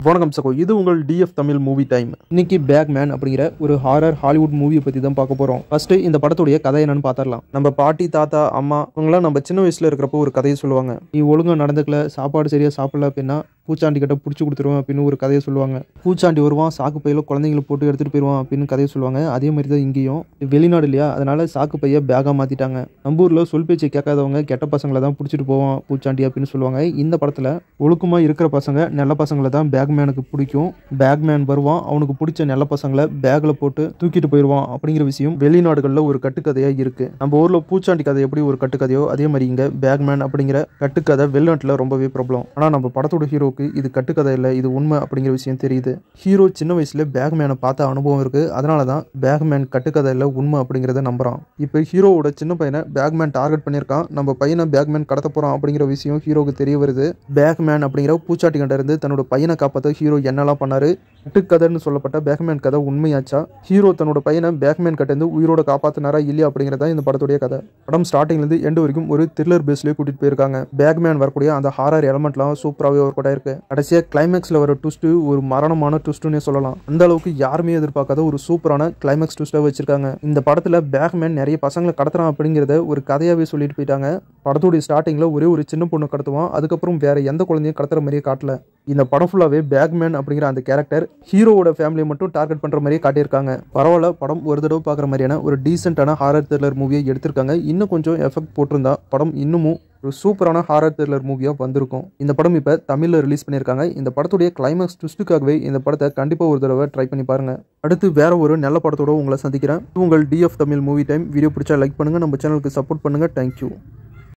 வணக்கம் சகோ, இது உங்கள் டிஎஃப் தமிழ் மூவி டைம். இன்னைக்கு பேக்மேன் அப்படிங்கிற ஒரு ஹாரர் ஹாலிவுட் மூவியை பற்றி தான் பார்க்க போகிறோம். ஃபர்ஸ்ட் இந்த படத்துடைய கதை என்னன்னு பார்த்துடலாம். நம்ம பாட்டி, தாத்தா, அம்மா இவங்களாம் நம்ம சின்ன வயசுல இருக்கிறப்போ ஒரு கதையை சொல்லுவாங்க. நீ ஒழுங்காக நடந்துக்கல, சாப்பாடு சரியாக சாப்பிடல அப்படின்னா பூச்சாண்டி கிட்ட பிடிச்சி கொடுத்துருவோம் அப்படின்னு ஒரு கதையை சொல்லுவாங்க. பூச்சாண்டி வருவான், சாக்கு பையில குழந்தைங்களை போட்டு எடுத்துகிட்டு போயிடுவான் அப்படின்னு கதையை சொல்லுவாங்க. அதே மாதிரி தான் இங்கேயும். வெளிநாடு இல்லையா, அதனால சாக்கு பையை பேக்காக மாற்றிட்டாங்க. நம்ம ஊரில் சொல் பேச்சை கேட்காதவங்க கெட்ட பசங்களை தான் பிடிச்சிட்டு போவான் பூச்சாண்டி அப்படின்னு சொல்லுவாங்க. இந்த படத்தில் ஒழுக்கமாக இருக்கிற பசங்க நல்ல பசங்களை தான் பேக்மேனுக்கு பிடிக்கும். பேக்மேன் வருவான், அவனுக்கு பிடிச்ச நல்ல பசங்களை பேக்கில் போட்டு தூக்கிட்டு போயிடுவான் அப்படிங்கிற விஷயம் வெளிநாடுகளில் ஒரு கட்டுக்கதையாக இருக்குது. நம்ம ஊரில் பூச்சாண்டி கதை எப்படி ஒரு கட்டுக்கதையோ அதே மாதிரி இங்கே பேக்மேன் அப்படிங்கிற கட்டுக்கதை வெளிநாட்டில் ரொம்பவே பிரபலம். ஆனால் நம்ம படத்தோட ஹீரோக்கு இது கட்டுக்கதை இல்லை, இது உண்மை அப்படிங்கிற விஷயம் தெரியுது. ஹீரோ சின்ன வயசுல பேக்மேனை பார்த்த அனுபவம் இருக்கு, அதனால தான் பேக்மேன் கட்டுக்கதை இல்லை உண்மை அப்படிங்கிறத நம்புறான். இப்போ ஹீரோவோட சின்ன பையனை பேக்மேன் டார்கெட் பண்ணியிருக்கான். நம்ம பையனை பேக்மேன் கடத்த போறான் அப்படிங்கிற விஷயம் ஹீரோக்கு தெரிய வருது. பேக்மேன் அப்படிங்கிற பூச்சாட்டி கிட்ட இருந்து தன்னோட பையனை காப்பாற்ற ஹீரோ என்னெல்லாம் பண்ணாரு, கட்டுக்கதைன்னு சொல்லப்பட்ட பேக்மேன் கதை உண்மையாச்சா, ஹீரோ தன்னோட பையனை பேக்மேன் கிட்ட இருந்து உயிரோட காப்பாத்தினாரா இல்லையா அப்படிங்கிறதா இந்த படத்துடைய கதை. படம் ஸ்டார்டிங்ல இருந்து எண்ட் வரைக்கும் ஒரு த்ரில்லர் பேஸ்லயே கூட்டிட்டு போயிருக்காங்க. பேக்மேன் வரக்கூடிய அந்த ஹாரர் எலமெண்ட்லாம் சூப்பராகவே ஒர்க் அவுட் இருக்கு. கடைசியா கிளைமேக்ஸ்ல வர ட்விஸ்ட் ஒரு மரணமான ட்விஸ்ட்னே சொல்லலாம். அந்த அளவுக்கு யாருமே எதிர்பார்க்காத ஒரு சூப்பரான கிளைமேக்ஸ் ட்விஸ்டா வச்சிருக்காங்க. இந்த படத்துல பேக்மேன் நிறைய பசங்களை கடத்துறான் அப்படிங்கிறத ஒரு கதையாவே சொல்லிட்டு போயிட்டாங்க. படத்துடைய ஸ்டார்டிங்ல ஒரே ஒரு சின்ன பொண்ணு கடத்துவான், அதுக்கப்புறம் வேற எந்த குழந்தையும் கடத்துற மாதிரியே காட்டல. இந்த படம் ஃபுல்லாவே பேக்மேன் அப்படிங்கிற அந்த கேரக்டர் ஹீரோவோட ஃபேமிலியை மட்டும் டார்கெட் பண்ற மாதிரியே காட்டியிருக்காங்க. பரவாயில்ல, படம் ஒரு தடவை பார்க்குற மாதிரியான ஒரு டீசென்டான ஹாரர் த்ரில்லர் மூவியை எடுத்திருக்காங்க. இன்னும் கொஞ்சம் எஃபெக்ட் போட்டிருந்தா படம் இன்னமும் ஒரு சூப்பரான ஹாரர் த்ரில்லர் மூவியாக வந்திருக்கும். இந்த படம் இப்போ தமிழில் ரிலீஸ் பண்ணியிருக்காங்க. இந்த படத்துடைய கிளைமேக்ஸ் ட்விஸ்ட்டுக்காகவே இந்த படத்தை கண்டிப்பாக ஒரு தடவை ட்ரை பண்ணி பாருங்க. அடுத்து வேற ஒரு நல்ல படத்தோட உங்களை சந்திக்கிறேன். உங்கள் TF Tamil movie time. Video பிடிச்சா லைக் பண்ணுங்க, நம்ம சேனலுக்கு சப்போர்ட் பண்ணுங்க. தேங்க்யூ.